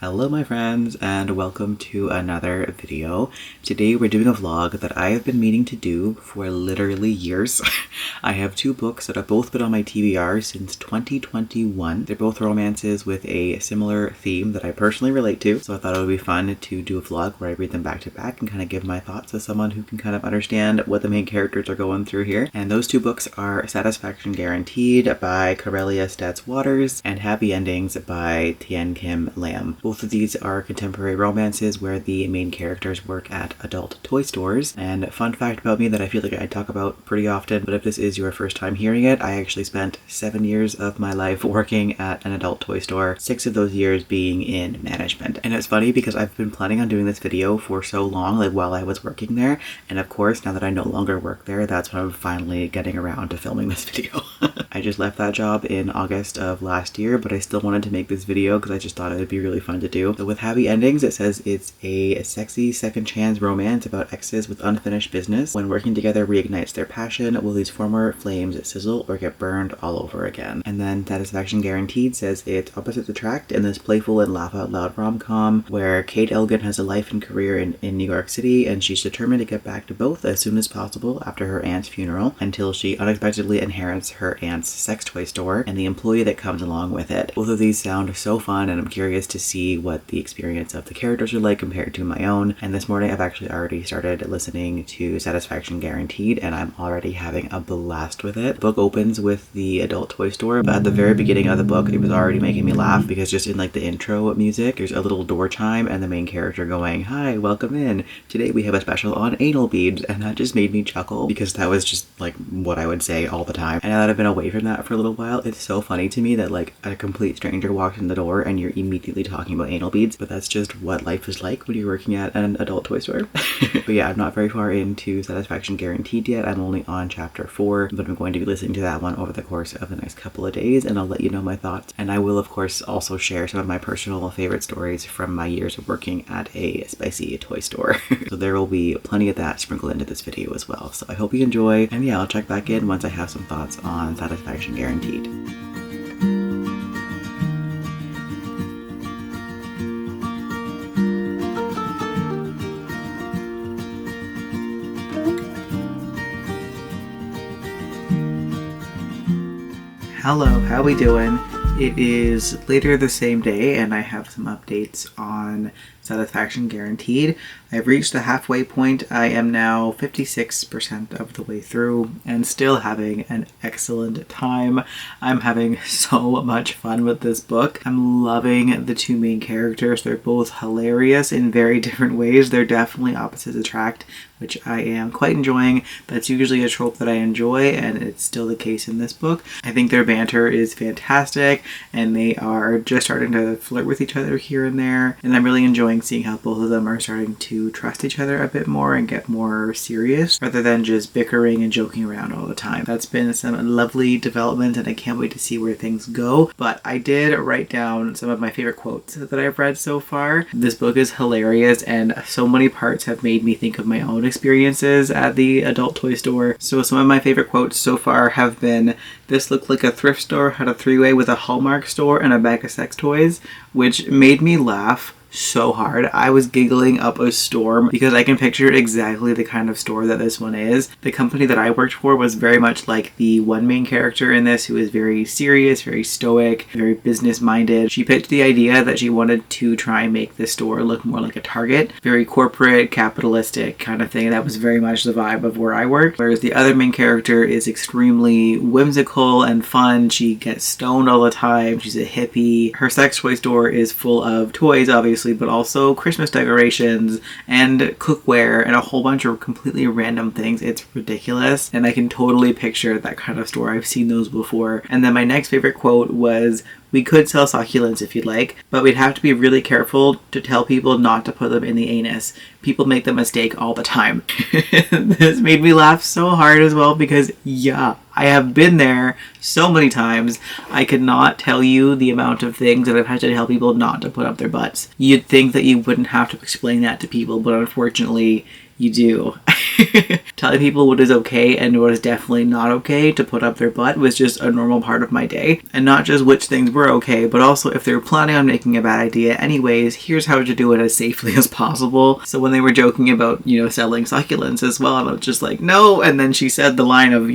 Hello my friends, and welcome to another video. Today we're doing a vlog that I have been meaning to do for literally years. I have two books that have both been on my TBR since 2021. They're both romances with a similar theme that I personally relate to, so I thought it would be fun to do a vlog where I read them back to back and kind of give my thoughts as someone who can kind of understand what the main characters are going through here. And those two books are Satisfaction Guaranteed by Karelia Stetz-Waters and Happy Endings by Thien-Kim. Both of these are contemporary romances where the main characters work at adult toy stores. And fun fact about me that I feel like I talk about pretty often, but if this is your first time hearing it, I actually spent 7 years of my life working at an adult toy store, 6 of those years being in management. And it's funny because I've been planning on doing this video for so long, like while I was working there. And of course, now that I no longer work there, that's when I'm finally getting around to filming this video. I just left that job in August of last year, but I still wanted to make this video because I just thought it would be really fun to do. So with Happy Endings, it says it's a sexy second chance romance about exes with unfinished business. When working together reignites their passion, will these former flames sizzle or get burned all over again? And then Satisfaction Guaranteed says it's opposites attract in this playful and laugh out loud rom-com where Kate Elgin has a life and career in New York City, and she's determined to get back to both as soon as possible after her aunt's funeral until she unexpectedly inherits her aunt's sex toy store and the employee that comes along with it. Both of these sound so fun, and I'm curious to see what the experience of the characters are like compared to my own. And this morning I've actually already started listening to Satisfaction Guaranteed, and I'm already having a blast with it. The book opens with the adult toy store, but at the very beginning of the book it was already making me laugh because just in like the intro music there's a little door chime and the main character going, "Hi, welcome in. Today we have a special on anal beads," and that just made me chuckle because that was just like what I would say all the time. And now that I've been away from that for a little while, it's so funny to me that like a complete stranger walks in the door and you're immediately talking about anal beads, but that's just what life is like when you're working at an adult toy store. But yeah, I'm not very far into Satisfaction Guaranteed yet. I'm only on chapter 4, but I'm going to be listening to that one over the course of the next couple of days, and I'll let you know my thoughts. And I will of course also share some of my personal favorite stories from my years of working at a spicy toy store. So there will be plenty of that sprinkled into this video as well. So I hope you enjoy, and yeah, I'll check back in once I have some thoughts on Satisfaction Guaranteed. Hello, how we doing? It is later the same day and I have some updates on Satisfaction Guaranteed. I've reached the halfway point. I am now 56% of the way through and still having an excellent time. I'm having so much fun with this book. I'm loving the two main characters. They're both hilarious in very different ways. They're definitely opposites attract, which I am quite enjoying. That's usually a trope that I enjoy, and it's still the case in this book. I think their banter is fantastic, and they are just starting to flirt with each other here and there, and I'm really enjoying seeing how both of them are starting to trust each other a bit more and get more serious rather than just bickering and joking around all the time. That's been some lovely development, and I can't wait to see where things go. But I did write down some of my favorite quotes that I've read so far. This book is hilarious, and so many parts have made me think of my own experiences at the adult toy store. So some of my favorite quotes so far have been, "This looked like a thrift store had a three-way with a Hallmark store and a bag of sex toys," which made me laugh so hard. I was giggling up a storm because I can picture exactly the kind of store that this one is. The company that I worked for was very much like the one main character in this, who is very serious, very stoic, very business minded. She pitched the idea that she wanted to try and make this store look more like a Target, very corporate, capitalistic kind of thing. That was very much the vibe of where I worked. Whereas the other main character is extremely whimsical and fun. She gets stoned all the time. She's a hippie. Her sex toy store is full of toys, obviously, but also Christmas decorations and cookware and a whole bunch of completely random things. It's ridiculous, and I can totally picture that kind of store. I've seen those before. And then my next favorite quote was, "We could sell succulents if you'd like, but we'd have to be really careful to tell people not to put them in the anus. People make the mistake all the time." This made me laugh so hard as well because, yeah, I have been there so many times. I could not tell you the amount of things that I've had to tell people not to put up their butts. You'd think that you wouldn't have to explain that to people, but unfortunately, you do. telling people what is okay and what is definitely not okay to put up their butt was just a normal part of my day. And not just which things were okay, but also if they were planning on making a bad idea anyways, here's how to do it as safely as possible. So when they were joking about, selling succulents as well, I was just like, no. And then she said the line of,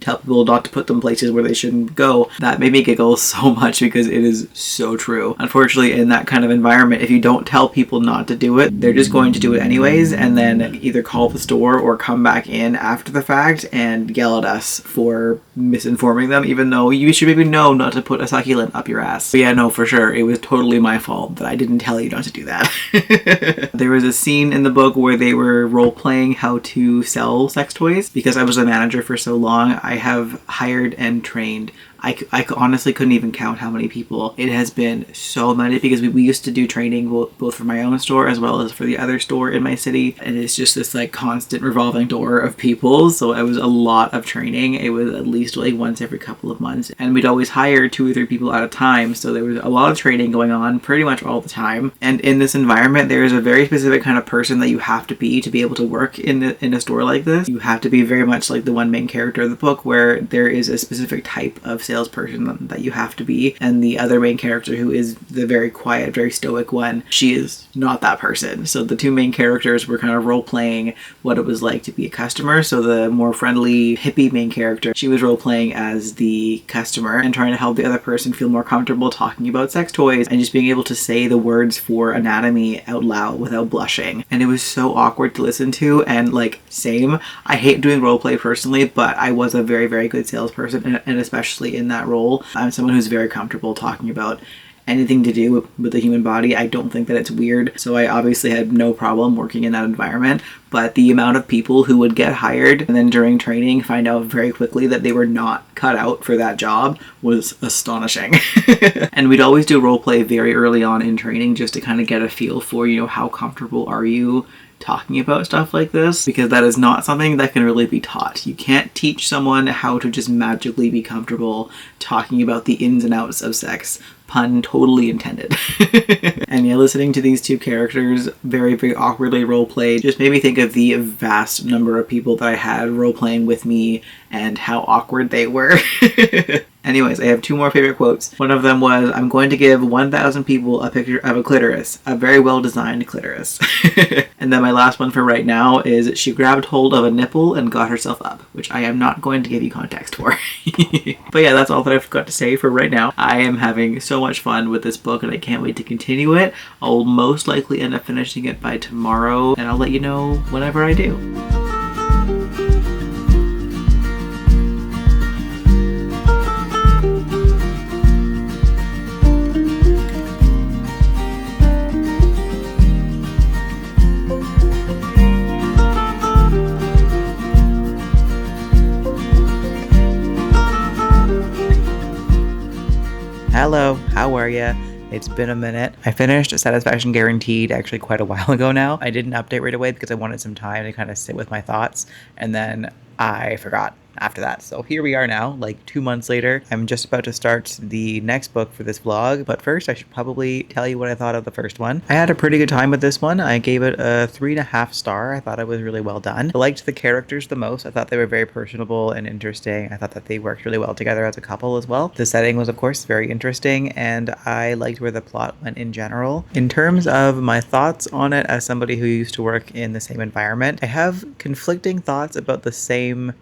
tell people not to put them places where they shouldn't go. That made me giggle so much because it is so true. Unfortunately, in that kind of environment, if you don't tell people not to do it, they're just going to do it anyways, and then either call the store or come back in after the fact and yell at us for misinforming them, even though you should maybe know not to put a succulent up your ass. But yeah, no, for sure, it was totally my fault that I didn't tell you not to do that. There was a scene in the book where they were role-playing how to sell sex toys. Because I was a manager for so long, I have hired and trained. I honestly couldn't even count how many people. It has been so many because we used to do training both for my own store as well as for the other store in my city. And it's just this like constant revolving door of people. So it was a lot of training. It was at least like once every couple of months. And we'd always hire 2 or 3 people at a time. So there was a lot of training going on pretty much all the time. And in this environment, there is a very specific kind of person that you have to be able to work in a store like this. You have to be very much like the one main character of the book, where there is a specific type of salesperson that you have to be, and the other main character, who is the very quiet, very stoic one, she is not that person. So the 2 main characters were kind of role-playing what it was like to be a customer. So the more friendly hippie main character, she was role-playing as the customer and trying to help the other person feel more comfortable talking about sex toys and just being able to say the words for anatomy out loud without blushing. And it was so awkward to listen to, and like, same. I hate doing roleplay personally, but I was a very, very good salesperson, and especially in that role, I'm someone who's very comfortable talking about anything to do with the human body. I don't think that it's weird, so I obviously had no problem working in that environment. But the amount of people who would get hired and then during training find out very quickly that they were not cut out for that job was astonishing. And we'd always do roleplay very early on in training just to kind of get a feel for, how comfortable are you talking about stuff like this, because that is not something that can really be taught. You can't teach someone how to just magically be comfortable talking about the ins and outs of sex. Pun totally intended. And yeah, listening to these 2 characters very, very awkwardly roleplay just made me think of the vast number of people that I had roleplaying with me and how awkward they were. Anyways, I have 2 more favorite quotes. One of them was, "I'm going to give 1,000 people a picture of a clitoris, a very well-designed clitoris." And then my last one for right now is, "She grabbed hold of a nipple and got herself up," which I am not going to give you context for. But yeah, that's all that I've got to say for right now. I am having so much fun with this book and I can't wait to continue it. I'll most likely end up finishing it by tomorrow, and I'll let you know whenever I do. Hello, how are ya? It's been a minute. I finished Satisfaction Guaranteed actually quite a while ago now. I didn't update right away because I wanted some time to kind of sit with my thoughts, and then I forgot after that. So here we are now, like 2 months later. I'm just about to start the next book for this vlog, but first I should probably tell you what I thought of the first one. I had a pretty good time with this one. I gave it a 3.5 star. I thought it was really well done. I liked the characters the most. I thought they were very personable and interesting. I thought that they worked really well together as a couple as well. The setting was of course very interesting, and I liked where the plot went in general. In terms of my thoughts on it as somebody who used to work in the same environment, I have conflicting thoughts about the same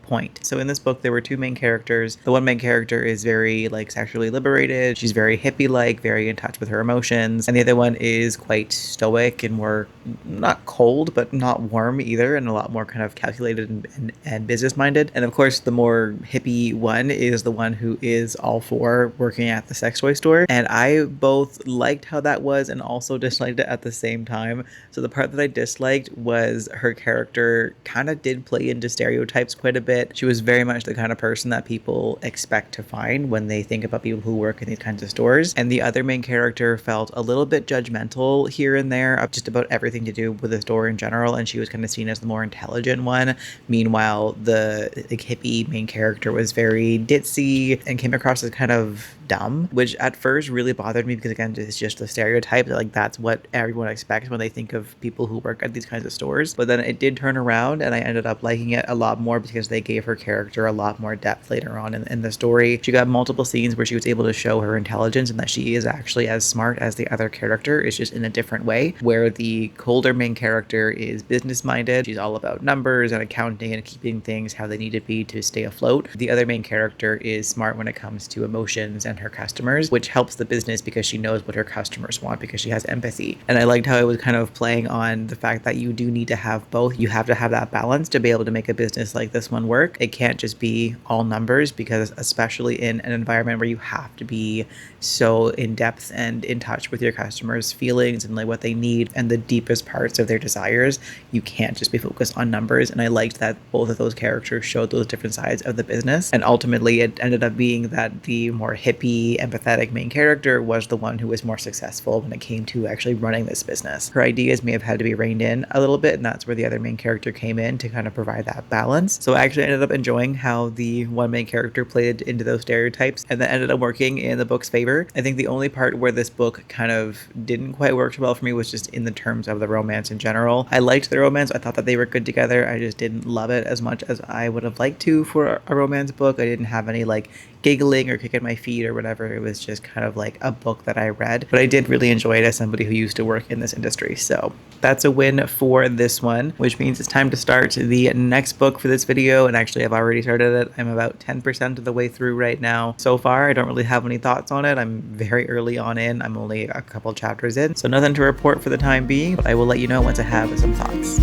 point. So in this book, there were 2 main characters. The one main character is very like sexually liberated. She's very hippie-like, very in touch with her emotions. And the other one is quite stoic and more, not cold, but not warm either, and a lot more kind of calculated and business-minded. And of course, the more hippie one is the one who is all for working at the sex toy store. And I both liked how that was and also disliked it at the same time. So the part that I disliked was her character kind of did play into stereotypes quite a bit. She was very much the kind of person that people expect to find when they think about people who work in these kinds of stores. And the other main character felt a little bit judgmental here and there of just about everything to do with the store in general, and she was kind of seen as the more intelligent one. Meanwhile, the hippie main character was very ditzy and came across as kind of dumb, which at first really bothered me because, again, it's just the stereotype that like that's what everyone expects when they think of people who work at these kinds of stores. But then it did turn around and I ended up liking it a lot more because they gave her character a lot more depth later on in the story. She got multiple scenes where she was able to show her intelligence and that she is actually as smart as the other character. It's just in a different way, where the colder main character is business minded. She's all about numbers and accounting and keeping things how they need to be to stay afloat. The other main character is smart when it comes to emotions and her customers, which helps the business because she knows what her customers want because she has empathy. And I liked how it was kind of playing on the fact that you do need to have both. You have to have that balance to be able to make a business like this one work. It can't just be all numbers, because especially in an environment where you have to be so in depth and in touch with your customers' feelings and like what they need and the deepest parts of their desires, you can't just be focused on numbers. And I liked that both of those characters showed those different sides of the business. And ultimately it ended up being that the more hippie, empathetic main character was the one who was more successful when it came to actually running this business. Her ideas may have had to be reined in a little bit, and that's where the other main character came in to kind of provide that balance. So I actually ended up enjoying how the one main character played into those stereotypes, and that ended up working in the book's favor. I think the only part where this book kind of didn't quite work well for me was just in the terms of the romance in general. I liked the romance. I thought that they were good together. I just didn't love it as much as I would have liked to for a romance book. I didn't have any like giggling or kicking my feet or whatever. It was just kind of like a book that I read, but I did really enjoy it as somebody who used to work in this industry. So that's a win for this one, which means it's time to start the next book for this video. And actually I've already started it. I'm about 10% of the way through right now. So far, I don't really have any thoughts on it. I'm very early on in. I'm only a couple chapters in, so nothing to report for the time being, but I will let you know once I have some thoughts.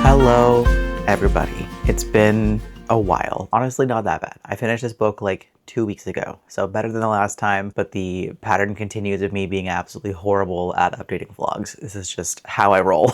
Hello, everybody. It's been a while. Honestly, not that bad. I finished this book like 2 weeks ago, so better than the last time, but the pattern continues of me being absolutely horrible at updating vlogs. This is just how I roll.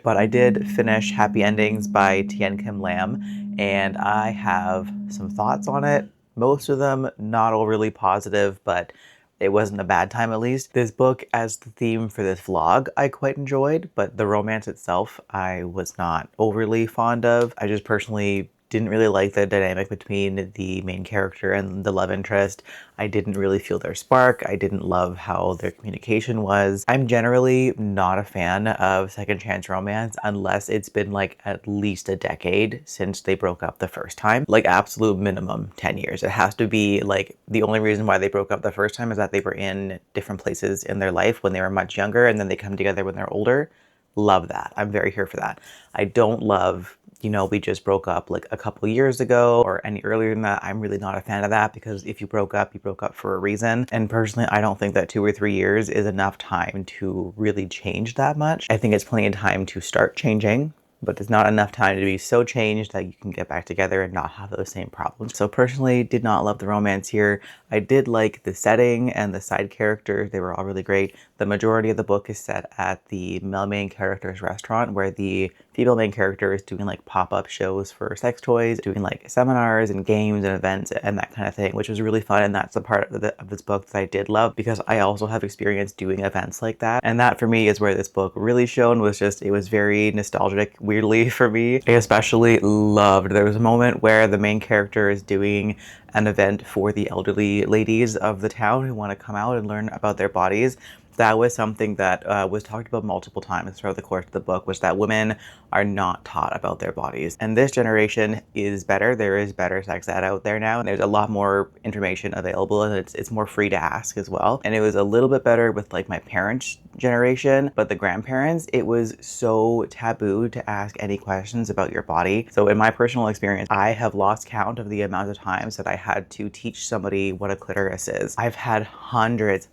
But I did finish Happy Endings by Thien-Kim, and I have some thoughts on it. Most of them not overly positive, but it wasn't a bad time at least. This book as the theme for this vlog I quite enjoyed, but the romance itself I was not overly fond of. I just personally didn't really like the dynamic between the main character and the love interest. I didn't really feel their spark. I didn't love how their communication was. I'm generally not a fan of second chance romance unless it's been like at least a decade since they broke up the first time. Like absolute minimum 10 years. It has to be like the only reason why they broke up the first time is that they were in different places in their life when they were much younger and then they come together when they're older. Love that. I'm very here for that. I don't love, you know, we just broke up like a couple years ago or any earlier than that. I'm really not a fan of that because if you broke up, you broke up for a reason. And personally, I don't think that 2 or 3 years is enough time to really change that much. I think it's plenty of time to start changing, but it's not enough time to be so changed that you can get back together and not have those same problems. So personally, did not love the romance here. I did like the setting and the side characters. They were all really great. The majority of the book is set at the male main character's restaurant where the female main character is doing like pop-up shows for sex toys, doing like seminars and games and events and that kind of thing, which was really fun. And that's the part of this book that I did love because I also have experience doing events like that. And that for me is where this book really shone, was just, it was very nostalgic, weirdly for me. I especially loved, there was a moment where the main character is doing an event for the elderly ladies of the town who want to come out and learn about their bodies. That was something that was talked about multiple times throughout the course of the book, was that women are not taught about their bodies. And this generation is better. There is better sex ed out there now, and there's a lot more information available, and it's more free to ask as well. And it was a little bit better with like my parents' generation, but the grandparents, it was so taboo to ask any questions about your body. So in my personal experience, I have lost count of the amount of times that I had to teach somebody what a clitoris is. I've had hundreds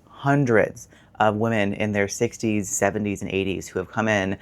of women in their 60s, 70s, and 80s who have come in,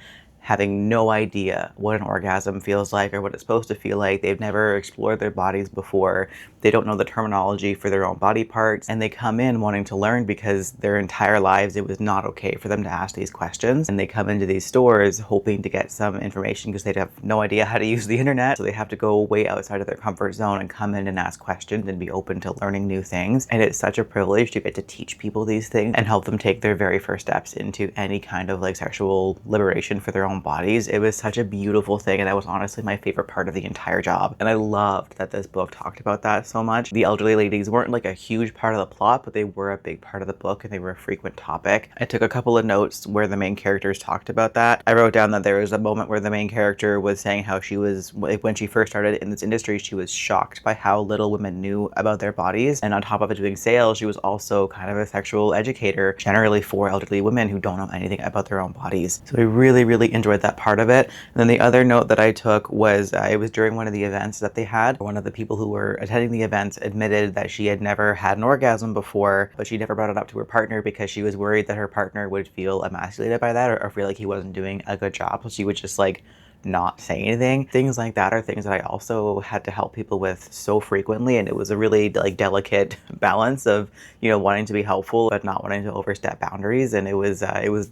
having no idea what an orgasm feels like or what it's supposed to feel like. They've never explored their bodies before. They don't know the terminology for their own body parts, and they come in wanting to learn because their entire lives it was not okay for them to ask these questions. And they come into these stores hoping to get some information because they have no idea how to use the internet. So they have to go way outside of their comfort zone and come in and ask questions and be open to learning new things. And it's such a privilege to get to teach people these things and help them take their very first steps into any kind of like sexual liberation for their own bodies. It was such a beautiful thing, and that was honestly my favorite part of the entire job. And I loved that this book talked about that so much. The elderly ladies weren't like a huge part of the plot, but they were a big part of the book and they were a frequent topic. I took a couple of notes where the main characters talked about that. I wrote down that there was a moment where the main character was saying how she was, like, when she first started in this industry, she was shocked by how little women knew about their bodies. And on top of it doing sales, she was also kind of a sexual educator, generally for elderly women who don't know anything about their own bodies. So I really, really enjoyed that part of it. And then the other note that I took was it was during one of the events that they had. One of the people who were attending the events admitted that she had never had an orgasm before, but she never brought it up to her partner because she was worried that her partner would feel emasculated by that or feel like he wasn't doing a good job. So she would just like not say anything. Things like that are things that I also had to help people with so frequently, and it was a really like delicate balance of, you know, wanting to be helpful but not wanting to overstep boundaries. And it was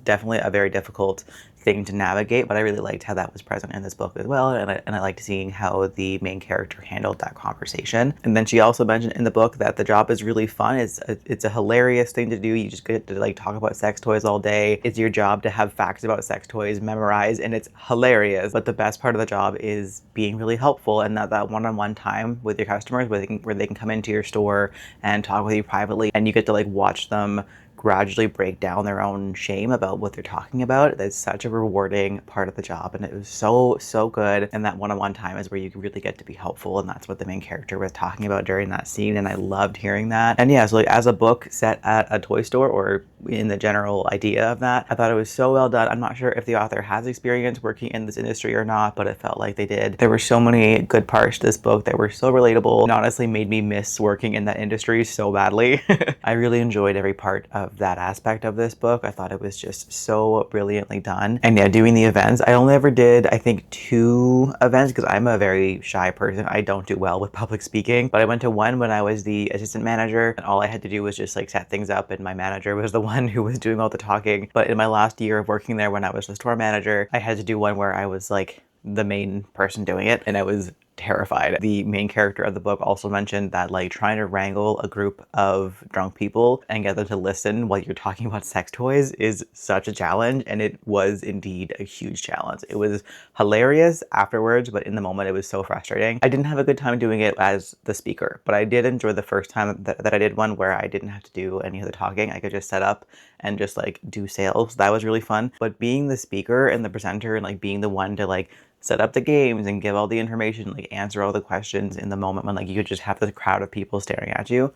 definitely a very difficult thing to navigate, but I really liked how that was present in this book as well, and I liked seeing how the main character handled that conversation. And then she also mentioned in the book that the job is really fun. It's a hilarious thing to do. You just get to like talk about sex toys all day. It's your job to have facts about sex toys memorized, and it's hilarious. But the best part of the job is being really helpful, and that one-on-one time with your customers where they can come into your store and talk with you privately, and you get to like watch them gradually break down their own shame about what they're talking about. That's such a rewarding part of the job, and it was so good. And that one-on-one time is where you really get to be helpful, and that's what the main character was talking about during that scene, and I loved hearing that. And yeah, so like as a book set at a toy store, or in the general idea of that, I thought it was so well done. I'm not sure if the author has experience working in this industry or not, but it felt like they did. There were so many good parts to this book that were so relatable and honestly made me miss working in that industry so badly. I really enjoyed every part of that aspect of this book. I thought it was just so brilliantly done. And yeah, doing the events, I only ever did I think 2 events because I'm a very shy person. I don't do well with public speaking, but I went to one when I was the assistant manager, and all I had to do was just like set things up, and my manager was the one who was doing all the talking. But in my last year of working there, when I was the store manager, I had to do one where I was like the main person doing it, and I was terrified. The main character of the book also mentioned that like trying to wrangle a group of drunk people and get them to listen while you're talking about sex toys is such a challenge, and it was indeed a huge challenge. It was hilarious afterwards, but in the moment it was so frustrating. I didn't have a good time doing it as the speaker, but I did enjoy the first time that I did one where I didn't have to do any of the talking. I could just set up and just like do sales. That was really fun. But being the speaker and the presenter and like being the one to like set up the games and give all the information, like answer all the questions in the moment when like you could just have this crowd of people staring at you.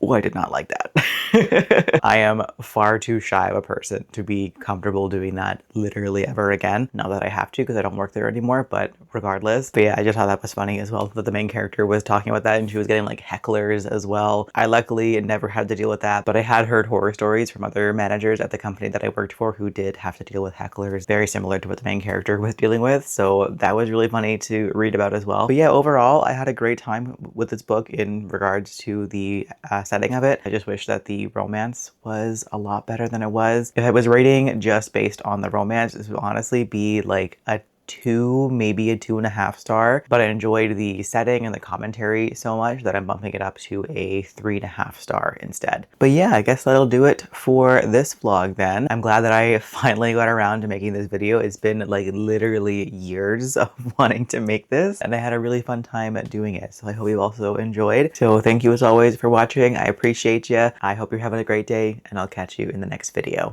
Oh, I did not like that. I am far too shy of a person to be comfortable doing that literally ever again. Not that I have to because I don't work there anymore, but regardless. But yeah, I just thought that was funny as well, that the main character was talking about that and she was getting like hecklers as well. I luckily never had to deal with that, but I had heard horror stories from other managers at the company that I worked for who did have to deal with hecklers, very similar to what the main character was dealing with. So that was really funny to read about as well. But yeah, overall, I had a great time with this book in regards to the setting of it. I just wish that the romance was a lot better than it was. If I was rating just based on the romance, this would honestly be like a 2, maybe a 2.5 star, but I enjoyed the setting and the commentary so much that I'm bumping it up to a 3.5 star instead. But yeah, I guess that'll do it for this vlog then. I'm glad that I finally got around to making this video. It's been like literally years of wanting to make this, and I had a really fun time at doing it. So I hope you also enjoyed. So thank you as always for watching. I appreciate you. I hope you're having a great day, and I'll catch you in the next video.